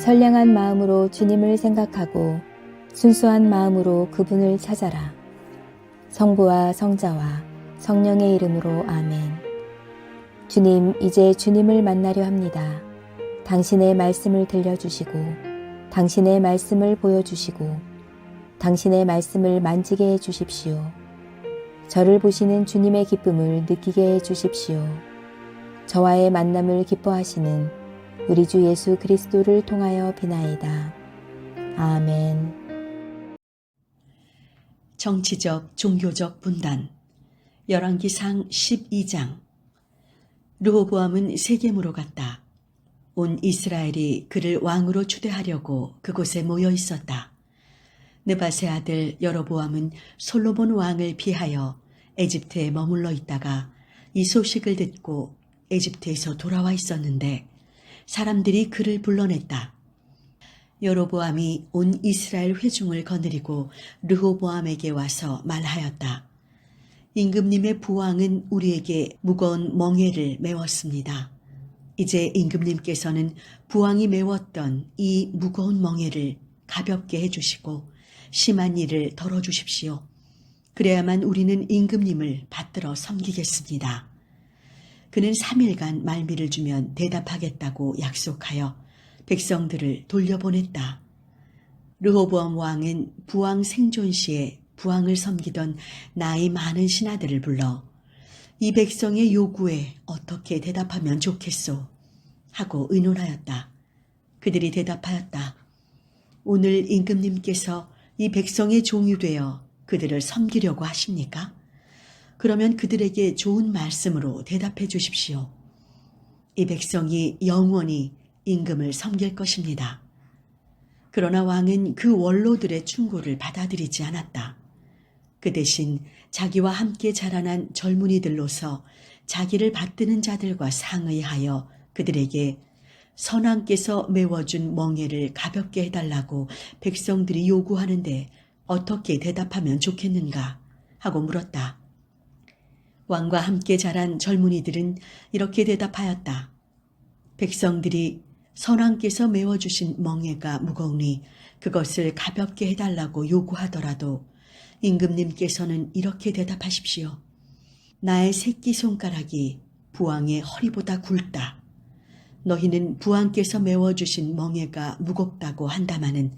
선량한 마음으로 주님을 생각하고 순수한 마음으로 그분을 찾아라. 성부와 성자와 성령의 이름으로 아멘. 주님, 이제 주님을 만나려 합니다. 당신의 말씀을 들려주시고 당신의 말씀을 보여주시고 당신의 말씀을 만지게 해주십시오. 저를 보시는 주님의 기쁨을 느끼게 해주십시오. 저와의 만남을 기뻐하시는 우리 주 예수 그리스도를 통하여 비나이다. 아멘. 정치적, 종교적 분단. 열왕기상 12장. 르호보암은 세겜으로 갔다. 온 이스라엘이 그를 왕으로 추대하려고 그곳에 모여 있었다. 느밧의 아들 여로보암은 솔로몬 왕을 피하여 에집트에 머물러 있다가 이 소식을 듣고 에집트에서 돌아와 있었는데 사람들이 그를 불러냈다. 여로보암이 온 이스라엘 회중을 거느리고 르호보암에게 와서 말하였다. 임금님의 부왕은 우리에게 무거운 멍에를 메웠습니다. 이제 임금님께서는 부왕이 메웠던 이 무거운 멍에를 가볍게 해주시고 심한 일을 덜어주십시오. 그래야만 우리는 임금님을 받들어 섬기겠습니다. 그는 3일간 말미를 주면 대답하겠다고 약속하여 백성들을 돌려보냈다. 르호보암 왕은 부왕 생존 시에 부왕을 섬기던 나이 많은 신하들을 불러 이 백성의 요구에 어떻게 대답하면 좋겠소? 하고 의논하였다. 그들이 대답하였다. 오늘 임금님께서 이 백성의 종이 되어 그들을 섬기려고 하십니까? 그러면 그들에게 좋은 말씀으로 대답해 주십시오. 이 백성이 영원히 임금을 섬길 것입니다. 그러나 왕은 그 원로들의 충고를 받아들이지 않았다. 그 대신 자기와 함께 자라난 젊은이들로서 자기를 받드는 자들과 상의하여 그들에게 선왕께서 메워준 멍에를 가볍게 해달라고 백성들이 요구하는데 어떻게 대답하면 좋겠는가 하고 물었다. 왕과 함께 자란 젊은이들은 이렇게 대답하였다. 백성들이 선왕께서 메워주신 멍에가 무거우니 그것을 가볍게 해달라고 요구하더라도 임금님께서는 이렇게 대답하십시오. 나의 새끼손가락이 부왕의 허리보다 굵다. 너희는 부왕께서 메워주신 멍에가 무겁다고 한다마는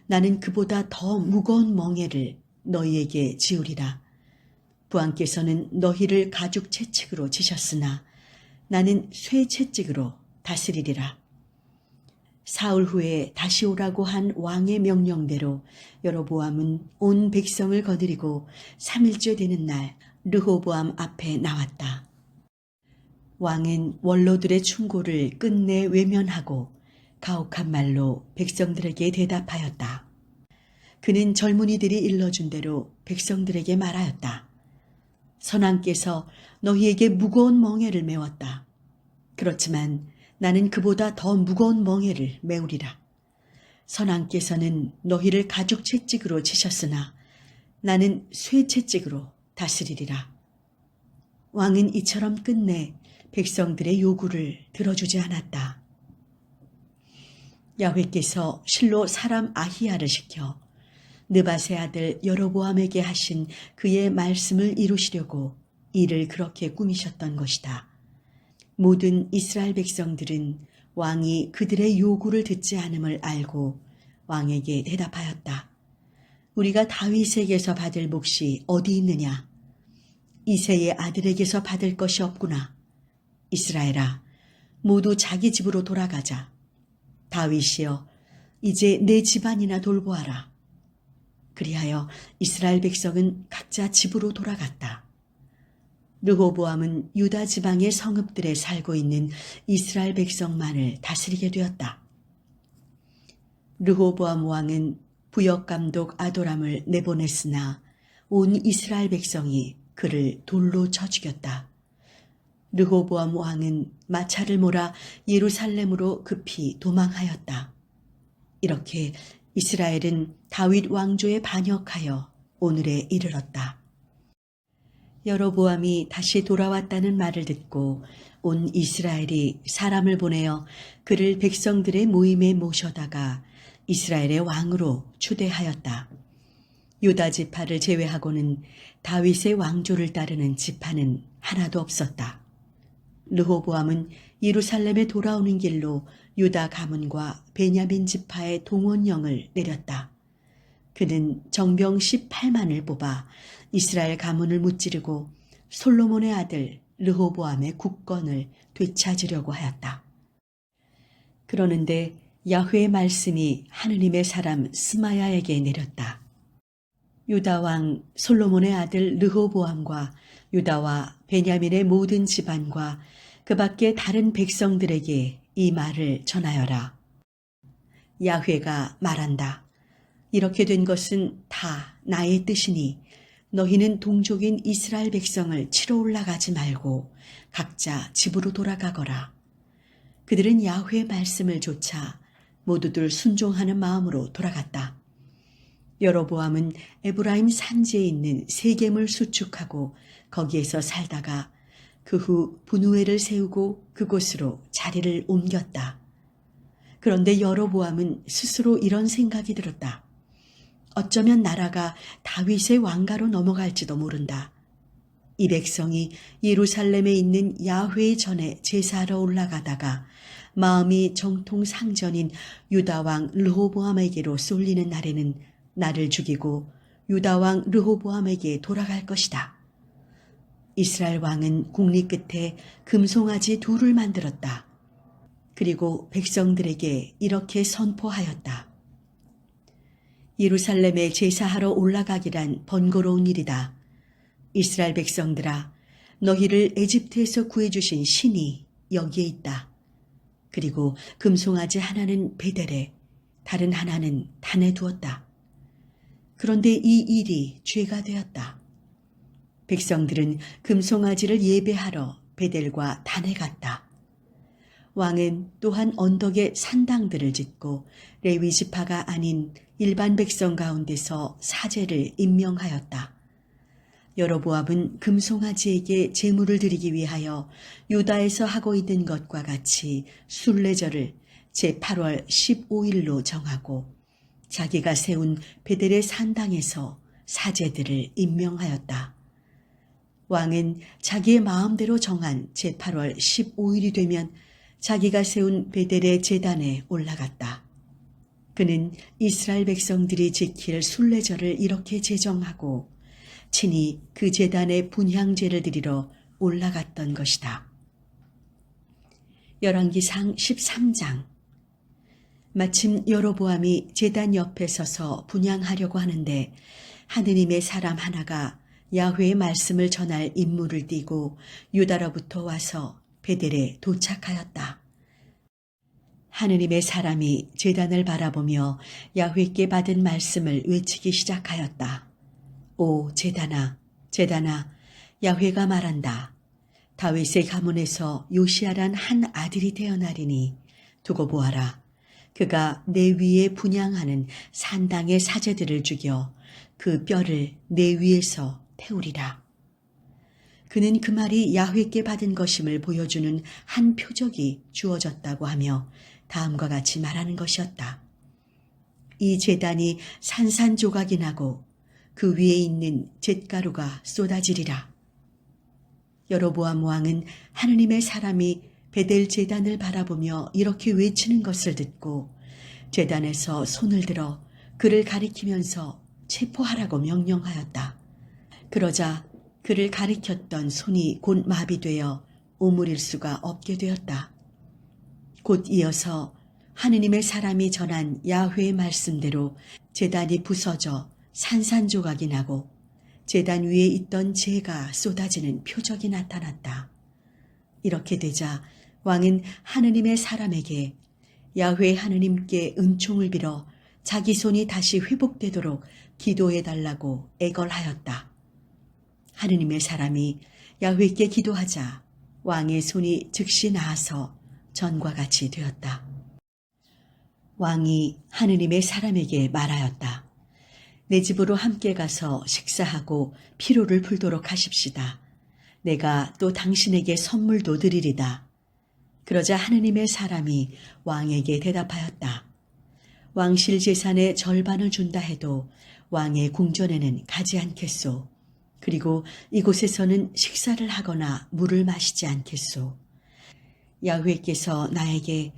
나는 그보다 더 무거운 멍에를 너희에게 지우리라. 부왕께서는 너희를 가죽 채찍으로 치셨으나 나는 쇠 채찍으로 다스리리라. 사흘 후에 다시 오라고 한 왕의 명령대로 여로보암은 온 백성을 거느리고 3일째 되는 날 르호보암 앞에 나왔다. 왕은 원로들의 충고를 끝내 외면하고 가혹한 말로 백성들에게 대답하였다. 그는 젊은이들이 일러준 대로 백성들에게 말하였다. 선왕께서 너희에게 무거운 멍에를 메웠다. 그렇지만 나는 그보다 더 무거운 멍에를 메우리라. 선왕께서는 너희를 가죽 채찍으로 치셨으나 나는 쇠 채찍으로 다스리리라. 왕은 이처럼 끝내 백성들의 요구를 들어주지 않았다. 야훼께서 실로 사람 아히야를 시켜 느밧의 아들 여로보암에게 하신 그의 말씀을 이루시려고 이를 그렇게 꾸미셨던 것이다. 모든 이스라엘 백성들은 왕이 그들의 요구를 듣지 않음을 알고 왕에게 대답하였다. 우리가 다윗에게서 받을 몫이 어디 있느냐? 이새의 아들에게서 받을 것이 없구나. 이스라엘아, 모두 자기 집으로 돌아가자. 다윗이여, 이제 내 집안이나 돌보아라. 그리하여 이스라엘 백성은 각자 집으로 돌아갔다. 르호보암은 유다 지방의 성읍들에 살고 있는 이스라엘 백성만을 다스리게 되었다. 르호보암 왕은 부역감독 아도람을 내보냈으나 온 이스라엘 백성이 그를 돌로 쳐 죽였다. 르호보암 왕은 마차를 몰아 예루살렘으로 급히 도망하였다. 이렇게 이스라엘은 다윗 왕조에 반역하여 오늘에 이르렀다. 여로보암이 다시 돌아왔다는 말을 듣고 온 이스라엘이 사람을 보내어 그를 백성들의 모임에 모셔다가 이스라엘의 왕으로 추대하였다. 유다 지파를 제외하고는 다윗의 왕조를 따르는 지파는 하나도 없었다. 르호보암은 예루살렘에 돌아오는 길로 유다 가문과 베냐민 지파의 동원령을 내렸다. 그는 정병 18만을 뽑아 이스라엘 가문을 무찌르고 솔로몬의 아들 르호보암의 국권을 되찾으려고 하였다. 그러는데 야훼의 말씀이 하느님의 사람 스마야에게 내렸다. 유다 왕 솔로몬의 아들 르호보암과 유다와 베냐민의 모든 집안과 그 밖에 다른 백성들에게 이 말을 전하여라. 야훼가 말한다. 이렇게 된 것은 다 나의 뜻이니 너희는 동족인 이스라엘 백성을 치러 올라가지 말고 각자 집으로 돌아가거라. 그들은 야훼의 말씀을 조차 모두들 순종하는 마음으로 돌아갔다. 여로보암은 에브라임 산지에 있는 세겜을 수축하고 거기에서 살다가 그 후 분우엘을 세우고 그곳으로 자리를 옮겼다. 그런데 여로보암은 스스로 이런 생각이 들었다. 어쩌면 나라가 다윗의 왕가로 넘어갈지도 모른다. 이 백성이 예루살렘에 있는 야훼의 전에 제사하러 올라가다가 마음이 정통 상전인 유다 왕 르호보암에게로 쏠리는 날에는 나를 죽이고 유다 왕 르호보암에게 돌아갈 것이다. 이스라엘 왕은 국리 끝에 금송아지 둘을 만들었다. 그리고 백성들에게 이렇게 선포하였다. 예루살렘에 제사하러 올라가기란 번거로운 일이다. 이스라엘 백성들아, 너희를 에집트에서 구해주신 신이 여기에 있다. 그리고 금송아지 하나는 베델에, 다른 하나는 단에 두었다. 그런데 이 일이 죄가 되었다. 백성들은 금송아지를 예배하러 베델과 단에 갔다. 왕은 또한 언덕에 산당들을 짓고 레위 지파가 아닌 일반 백성 가운데서 사제를 임명하였다. 여로보암은 금송아지에게 제물을 드리기 위하여 유다에서 하고 있는 것과 같이 순례절을 제8월 15일로 정하고 자기가 세운 베델의 산당에서 사제들을 임명하였다. 왕은 자기의 마음대로 정한 제8월 15일이 되면 자기가 세운 베델의 제단에 올라갔다. 그는 이스라엘 백성들이 지킬 순례절을 이렇게 제정하고 친히 그 제단에 분향제를 드리러 올라갔던 것이다. 열왕기상 13장. 마침 여로보암이 제단 옆에 서서 분향하려고 하는데 하느님의 사람 하나가 야훼의 말씀을 전할 임무를 띠고 유다로부터 와서 베델에 도착하였다. 하느님의 사람이 제단을 바라보며 야훼께 받은 말씀을 외치기 시작하였다. 오 제단아, 제단아, 야훼가 말한다. 다윗의 가문에서 요시아란 한 아들이 태어나리니 두고 보아라. 그가 내 위에 분향하는 산당의 사제들을 죽여 그 뼈를 내 위에서 태우리라. 그는 그 말이 야훼께 받은 것임을 보여주는 한 표적이 주어졌다고 하며 다음과 같이 말하는 것이었다. 이 제단이 산산조각이 나고 그 위에 있는 잿가루가 쏟아지리라. 여로보암 왕은 하느님의 사람이 베델 제단을 바라보며 이렇게 외치는 것을 듣고 제단에서 손을 들어 그를 가리키면서 체포하라고 명령하였다. 그러자 그를 가리켰던 손이 곧 마비되어 오므릴 수가 없게 되었다. 곧 이어서 하느님의 사람이 전한 야훼의 말씀대로 제단이 부서져 산산조각이 나고 제단 위에 있던 재가 쏟아지는 표적이 나타났다. 이렇게 되자 왕은 하느님의 사람에게 야훼 하느님께 은총을 빌어 자기 손이 다시 회복되도록 기도해달라고 애걸하였다. 하느님의 사람이 야훼께 기도하자 왕의 손이 즉시 나아서 전과 같이 되었다. 왕이 하느님의 사람에게 말하였다. 내 집으로 함께 가서 식사하고 피로를 풀도록 하십시다. 내가 또 당신에게 선물도 드리리다. 그러자 하느님의 사람이 왕에게 대답하였다. 왕실 재산의 절반을 준다 해도 왕의 궁전에는 가지 않겠소. 그리고 이곳에서는 식사를 하거나 물을 마시지 않겠소. 야훼께서 나에게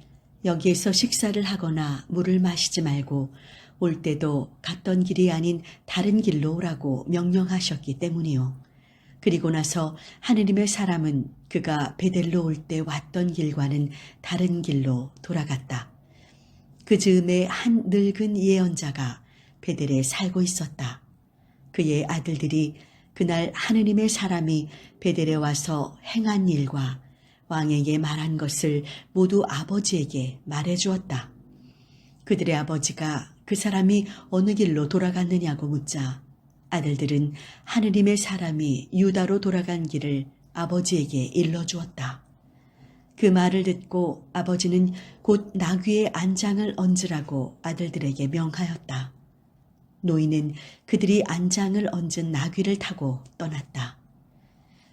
여기에서 식사를 하거나 물을 마시지 말고 올 때도 갔던 길이 아닌 다른 길로 오라고 명령하셨기 때문이요. 그리고 나서 하느님의 사람은 그가 베델로 올 때 왔던 길과는 다른 길로 돌아갔다. 그 즈음에 한 늙은 예언자가 베델에 살고 있었다. 그의 아들들이 그날 하느님의 사람이 베델에 와서 행한 일과 왕에게 말한 것을 모두 아버지에게 말해 주었다. 그들의 아버지가 그 사람이 어느 길로 돌아갔느냐고 묻자 아들들은 하느님의 사람이 유다로 돌아간 길을 아버지에게 일러주었다. 그 말을 듣고 아버지는 곧 나귀의 안장을 얹으라고 아들들에게 명하였다. 노인은 그들이 안장을 얹은 나귀를 타고 떠났다.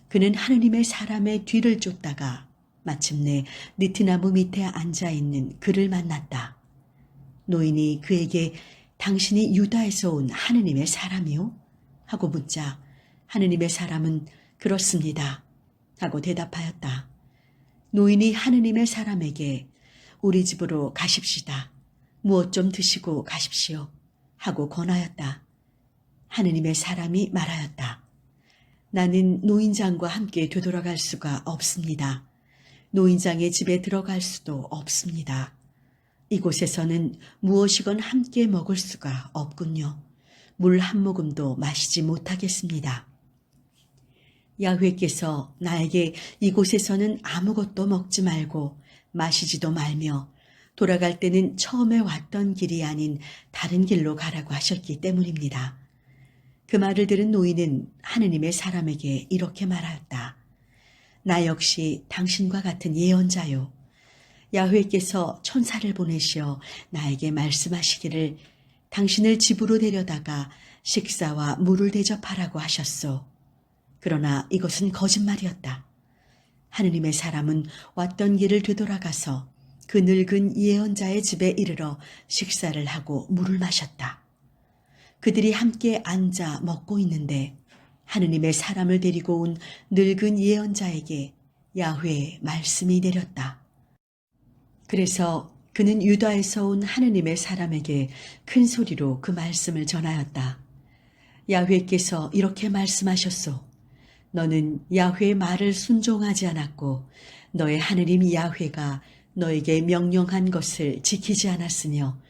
그는 하느님의 사람의 뒤를 쫓다가 마침내 느티나무 밑에 앉아있는 그를 만났다. 노인이 그에게 당신이 유다에서 온 하느님의 사람이요? 하고 묻자 하느님의 사람은 그렇습니다. 하고 대답하였다. 노인이 하느님의 사람에게 우리 집으로 가십시다. 무엇 좀 드시고 가십시오. 하고 권하였다. 하느님의 사람이 말하였다. 나는 노인장과 함께 되돌아갈 수가 없습니다. 노인장의 집에 들어갈 수도 없습니다. 이곳에서는 무엇이건 함께 먹을 수가 없군요. 물 한 모금도 마시지 못하겠습니다. 야훼께서 나에게 이곳에서는 아무것도 먹지 말고 마시지도 말며 돌아갈 때는 처음에 왔던 길이 아닌 다른 길로 가라고 하셨기 때문입니다. 그 말을 들은 노인은 하느님의 사람에게 이렇게 말하였다. 나 역시 당신과 같은 예언자요. 야훼께서 천사를 보내시어 나에게 말씀하시기를 당신을 집으로 데려다가 식사와 물을 대접하라고 하셨소. 그러나 이것은 거짓말이었다. 하느님의 사람은 왔던 길을 되돌아가서 그 늙은 예언자의 집에 이르러 식사를 하고 물을 마셨다. 그들이 함께 앉아 먹고 있는데 하느님의 사람을 데리고 온 늙은 예언자에게 야훼의 말씀이 내렸다. 그래서 그는 유다에서 온 하느님의 사람에게 큰 소리로 그 말씀을 전하였다. 야훼께서 이렇게 말씀하셨소. 너는 야훼의 말을 순종하지 않았고 너의 하느님 야훼가 너에게 명령한 것을 지키지 않았으며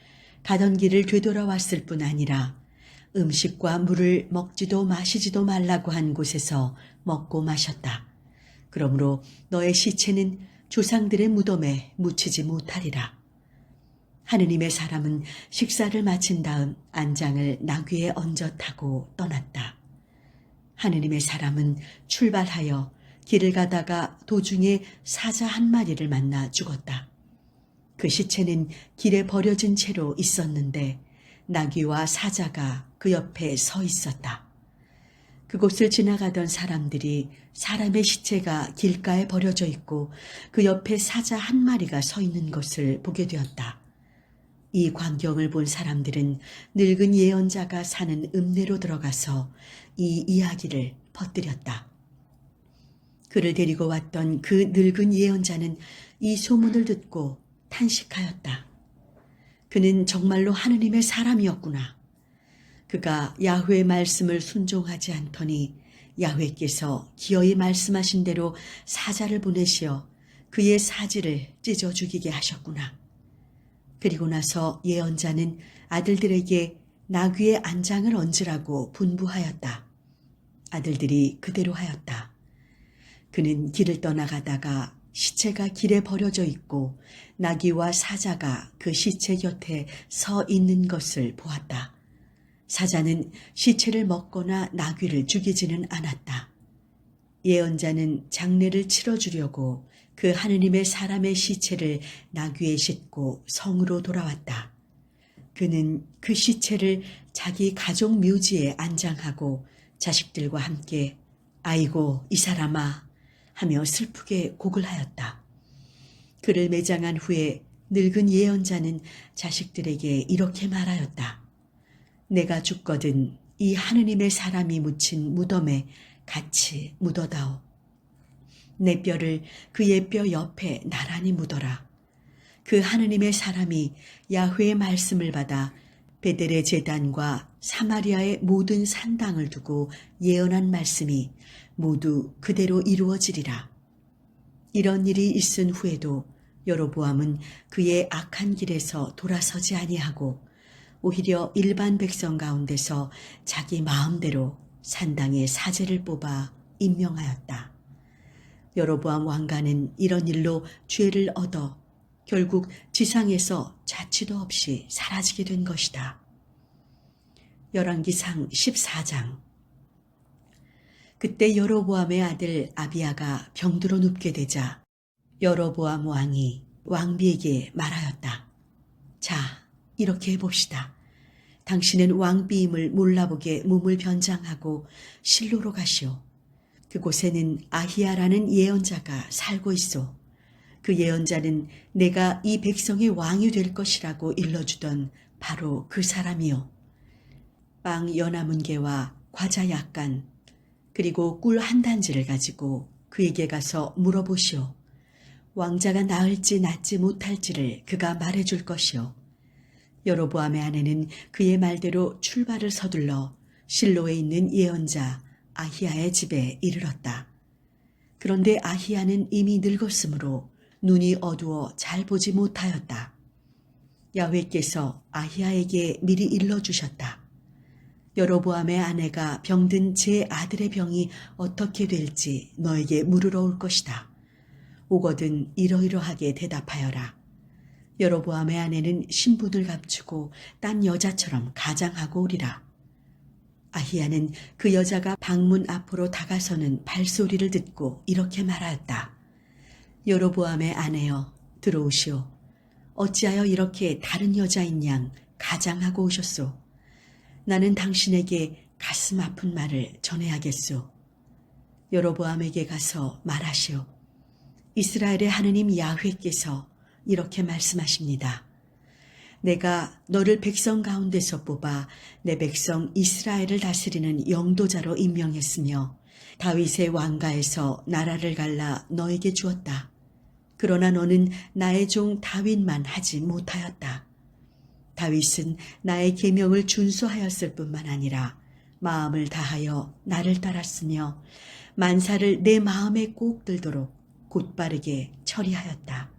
가던 길을 되돌아왔을 뿐 아니라 음식과 물을 먹지도 마시지도 말라고 한 곳에서 먹고 마셨다. 그러므로 너의 시체는 조상들의 무덤에 묻히지 못하리라. 하느님의 사람은 식사를 마친 다음 안장을 나귀에 얹어 타고 떠났다. 하느님의 사람은 출발하여 길을 가다가 도중에 사자 한 마리를 만나 죽었다. 그 시체는 길에 버려진 채로 있었는데 나귀와 사자가 그 옆에 서 있었다. 그곳을 지나가던 사람들이 사람의 시체가 길가에 버려져 있고 그 옆에 사자 한 마리가 서 있는 것을 보게 되었다. 이 광경을 본 사람들은 늙은 예언자가 사는 읍내로 들어가서 이 이야기를 퍼뜨렸다. 그를 데리고 왔던 그 늙은 예언자는 이 소문을 듣고 탄식하였다. 그는 정말로 하느님의 사람이었구나. 그가 야훼의 말씀을 순종하지 않더니 야훼께서 기어이 말씀하신 대로 사자를 보내시어 그의 사지를 찢어 죽이게 하셨구나. 그리고 나서 예언자는 아들들에게 나귀의 안장을 얹으라고 분부하였다. 아들들이 그대로 하였다. 그는 길을 떠나가다가 시체가 길에 버려져 있고 나귀와 사자가 그 시체 곁에 서 있는 것을 보았다. 사자는 시체를 먹거나 나귀를 죽이지는 않았다. 예언자는 장례를 치러주려고 그 하느님의 사람의 시체를 나귀에 싣고 성으로 돌아왔다. 그는 그 시체를 자기 가족 묘지에 안장하고 자식들과 함께 아이고 이 사람아 하며 슬프게 곡을 하였다. 그를 매장한 후에 늙은 예언자는 자식들에게 이렇게 말하였다. 내가 죽거든 이 하느님의 사람이 묻힌 무덤에 같이 묻어다오. 내 뼈를 그의 뼈 옆에 나란히 묻어라. 그 하느님의 사람이 야훼의 말씀을 받아 베델의 제단과 사마리아의 모든 산당을 두고 예언한 말씀이 모두 그대로 이루어지리라. 이런 일이 있은 후에도 여로보암은 그의 악한 길에서 돌아서지 아니하고 오히려 일반 백성 가운데서 자기 마음대로 산당의 사제를 뽑아 임명하였다. 여로보암 왕가는 이런 일로 죄를 얻어 결국 지상에서 자취도 없이 사라지게 된 것이다. 열왕기상 14장. 그때 여로보암의 아들 아비야가 병들어 눕게 되자 여로보암 왕이 왕비에게 말하였다. 자, 이렇게 해봅시다. 당신은 왕비임을 몰라보게 몸을 변장하고 실로로 가시오. 그곳에는 아히야라는 예언자가 살고 있어. 그 예언자는 내가 이 백성의 왕이 될 것이라고 일러주던 바로 그 사람이요. 빵 연하문 개와 과자 약간 그리고 꿀 한 단지를 가지고 그에게 가서 물어보시오. 왕자가 나을지 낫지 못할지를 그가 말해줄 것이오. 여로보암의 아내는 그의 말대로 출발을 서둘러 실로에 있는 예언자 아히야의 집에 이르렀다. 그런데 아히야는 이미 늙었으므로 눈이 어두워 잘 보지 못하였다. 야훼께서 아히야에게 미리 일러주셨다. 여로보암의 아내가 병든 제 아들의 병이 어떻게 될지 너에게 물으러 올 것이다. 오거든 이러이러하게 대답하여라. 여로보암의 아내는 신분을 감추고 딴 여자처럼 가장하고 오리라. 아히야는 그 여자가 방문 앞으로 다가서는 발소리를 듣고 이렇게 말하였다. 여로보암의 아내여 들어오시오. 어찌하여 이렇게 다른 여자인 양 가장하고 오셨소. 나는 당신에게 가슴 아픈 말을 전해야겠소. 여로보암에게 가서 말하시오. 이스라엘의 하느님 야훼께서 이렇게 말씀하십니다. 내가 너를 백성 가운데서 뽑아 내 백성 이스라엘을 다스리는 영도자로 임명했으며 다윗의 왕가에서 나라를 갈라 너에게 주었다. 그러나 너는 나의 종 다윗만 하지 못하였다. 다윗은 나의 계명을 준수하였을 뿐만 아니라 마음을 다하여 나를 따랐으며 만사를 내 마음에 꼭 들도록 곧바르게 처리하였다.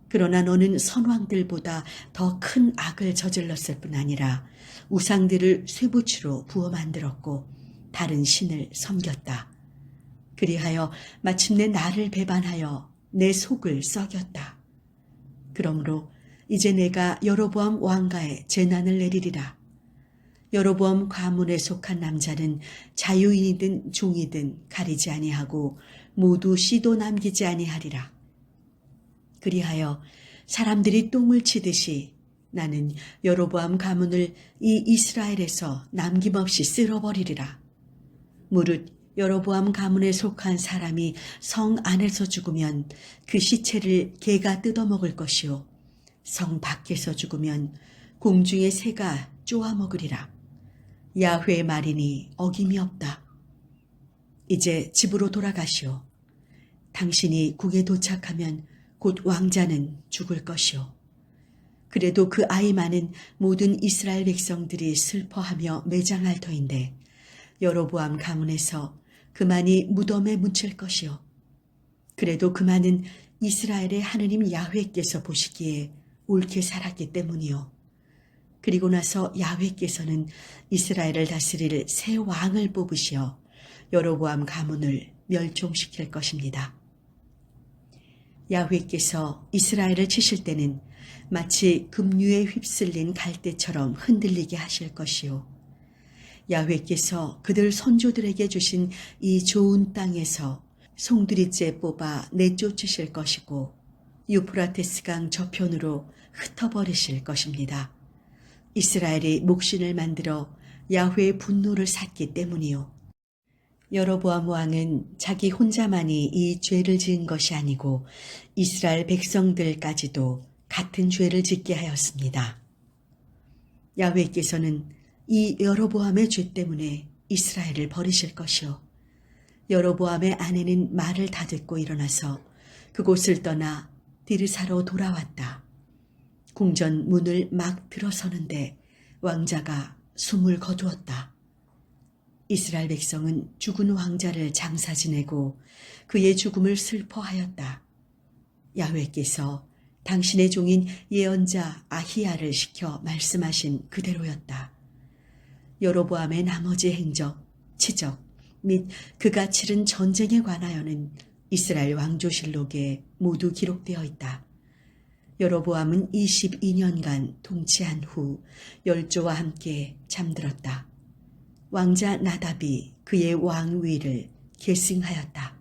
그러나 너는 선왕들보다 더 큰 악을 저질렀을 뿐 아니라 우상들을 쇠붙이로 부어 만들었고 다른 신을 섬겼다. 그리하여 마침내 나를 배반하여 내 속을 썩였다. 그러므로 이제 내가 여로보암 왕가에 재난을 내리리라. 여로보암 가문에 속한 남자는 자유인이든 종이든 가리지 아니하고 모두 씨도 남기지 아니하리라. 그리하여 사람들이 똥을 치듯이 나는 여로보암 가문을 이 이스라엘에서 남김없이 쓸어버리리라. 무릇 여로보암 가문에 속한 사람이 성 안에서 죽으면 그 시체를 개가 뜯어먹을 것이요 성 밖에서 죽으면 공중의 새가 쪼아먹으리라. 야훼의 말이니 어김이 없다. 이제 집으로 돌아가시오. 당신이 국에 도착하면 곧 왕자는 죽을 것이오. 그래도 그 아이만은 모든 이스라엘 백성들이 슬퍼하며 매장할 터인데 여로보암 가문에서 그만이 무덤에 묻힐 것이오. 그래도 그만은 이스라엘의 하느님 야훼께서 보시기에 옳게 살았기 때문이오. 그리고 나서 야훼께서는 이스라엘을 다스릴 새 왕을 뽑으시어 여로보암 가문을 멸종시킬 것입니다. 야훼께서 이스라엘을 치실 때는 마치 급류에 휩쓸린 갈대처럼 흔들리게 하실 것이요. 야훼께서 그들 선조들에게 주신 이 좋은 땅에서 송두리째 뽑아 내쫓으실 것이고 유프라테스 강 저편으로 흩어버리실 것입니다. 이스라엘이 목신을 만들어 야훼의 분노를 샀기 때문이요. 여로보암 왕은 자기 혼자만이 이 죄를 지은 것이 아니고 이스라엘 백성들까지도 같은 죄를 짓게 하였습니다. 야훼께서는 이 여로보암의 죄 때문에 이스라엘을 버리실 것이요. 여로보암의 아내는 말을 다 듣고 일어나서 그곳을 떠나 디르사로 돌아왔다. 궁전 문을 막 들어서는데 왕자가 숨을 거두었다. 이스라엘 백성은 죽은 왕자를 장사 지내고 그의 죽음을 슬퍼하였다. 야훼께서 당신의 종인 예언자 아히야를 시켜 말씀하신 그대로였다. 여로보암의 나머지 행적, 치적 및 그가 치른 전쟁에 관하여는 이스라엘 왕조실록에 모두 기록되어 있다. 여로보암은 22년간 통치한 후 열조와 함께 잠들었다. 왕자 나답이 그의 왕위를 계승하였다.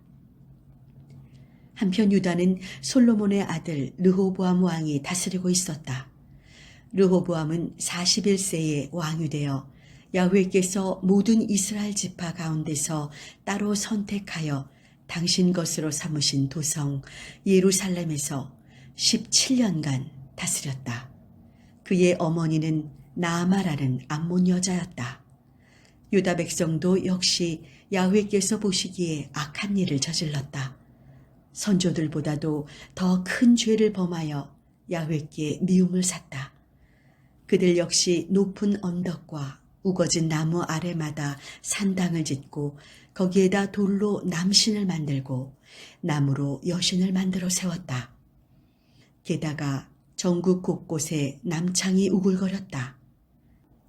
한편 유다는 솔로몬의 아들 르호보암 왕이 다스리고 있었다. 르호보암은 41세에 왕이 되어 야훼께서 모든 이스라엘 지파 가운데서 따로 선택하여 당신 것으로 삼으신 도성 예루살렘에서 17년간 다스렸다. 그의 어머니는 나아마라는 암몬 여자였다. 유다 백성도 역시 야훼께서 보시기에 악한 일을 저질렀다. 선조들보다도 더 큰 죄를 범하여 야훼께 미움을 샀다. 그들 역시 높은 언덕과 우거진 나무 아래마다 산당을 짓고 거기에다 돌로 남신을 만들고 나무로 여신을 만들어 세웠다. 게다가 전국 곳곳에 남창이 우글거렸다.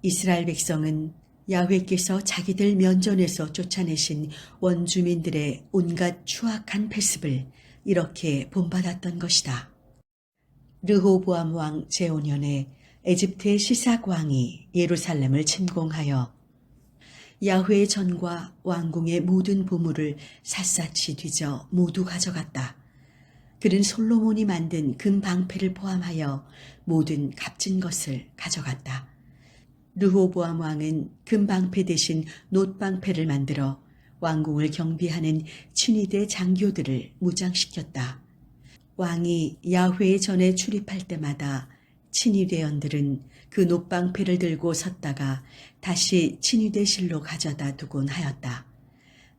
이스라엘 백성은 야훼께서 자기들 면전에서 쫓아내신 원주민들의 온갖 추악한 패습을 이렇게 본받았던 것이다. 르호보암 왕 제5년에 에집트의 시삭 왕이 예루살렘을 침공하여 야훼의 전과 왕궁의 모든 보물을 샅샅이 뒤져 모두 가져갔다. 그는 솔로몬이 만든 금방패를 포함하여 모든 값진 것을 가져갔다. 르호보암 왕은 금방패 대신 놋방패를 만들어 왕궁을 경비하는 친위대 장교들을 무장시켰다. 왕이 야훼의 전에 출입할 때마다 친위대원들은 그 놋방패를 들고 섰다가 다시 친위대실로 가져다 두곤 하였다.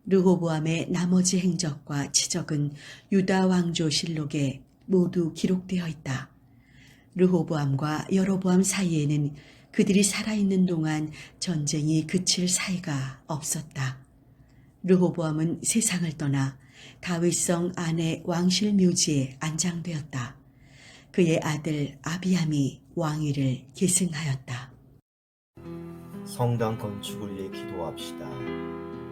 르호보암의 나머지 행적과 치적은 유다 왕조실록에 모두 기록되어 있다. 르호보암과 여로보암 사이에는 그들이 살아있는 동안 전쟁이 그칠 사이가 없었다. 르호보암은 세상을 떠나 다윗성 안의 왕실 묘지에 안장되었다. 그의 아들 아비암이 왕위를 계승하였다. 성당 건축을 위해 기도합시다.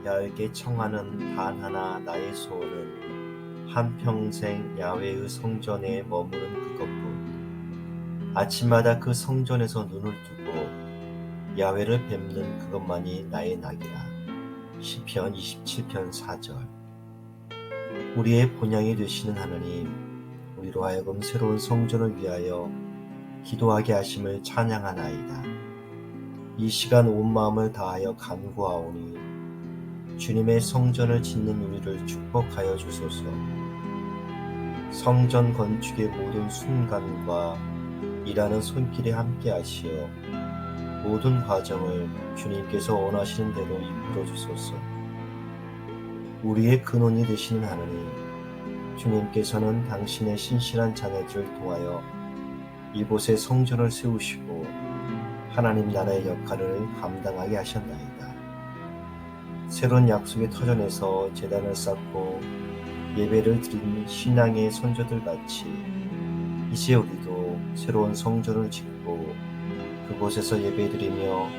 야훼께 청하는 단 하나 나의 소원은 한평생 야훼의 성전에 머무는 그것뿐. 아침마다 그 성전에서 눈을 뜨고 야훼를 뵙는 그것만이 나의 낙이라. 시편 27편 4절. 우리의 본향이 되시는 하나님, 우리로 하여금 새로운 성전을 위하여 기도하게 하심을 찬양하나이다. 이 시간 온 마음을 다하여 간구하오니 주님의 성전을 짓는 우리를 축복하여 주소서. 성전 건축의 모든 순간과 일하는 손길에 함께 하시어 모든 과정을 주님께서 원하시는 대로 이끌어 주소서. 우리의 근원이 되시는 하나님, 주님께서는 당신의 신실한 자녀들을 통하여 이곳에 성전을 세우시고 하나님 나라의 역할을 감당하게 하셨나이다. 새로운 약속의 터전에서 제단을 쌓고 예배를 드린 신앙의 선조들 같이 이제 우리도 새로운 성전을 짓고 그곳에서 예배드리며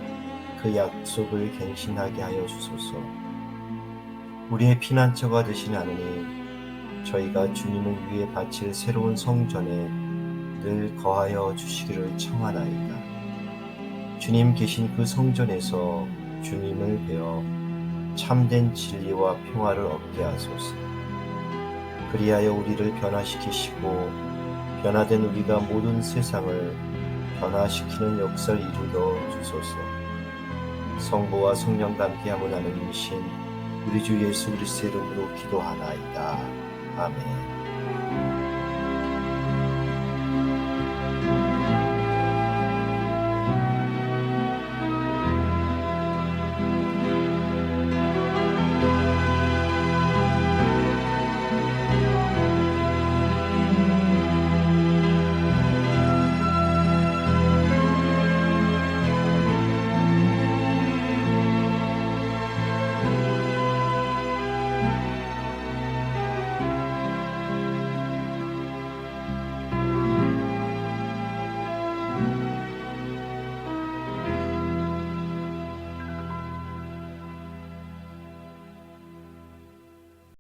그 약속을 갱신하게 하여 주소서. 우리의 피난처가 되신 하느님, 저희가 주님을 위해 바칠 새로운 성전에 늘 거하여 주시기를 청하나이다. 주님 계신 그 성전에서 주님을 배워 참된 진리와 평화를 얻게 하소서. 그리하여 우리를 변화시키시고 변화된 우리가 모든 세상을 변화시키는 역사를 이루어 주소서. 성부와 성령과 함께함을 나누는 신 우리 주 예수 그리스도의 이름으로 기도하나이다. 아멘.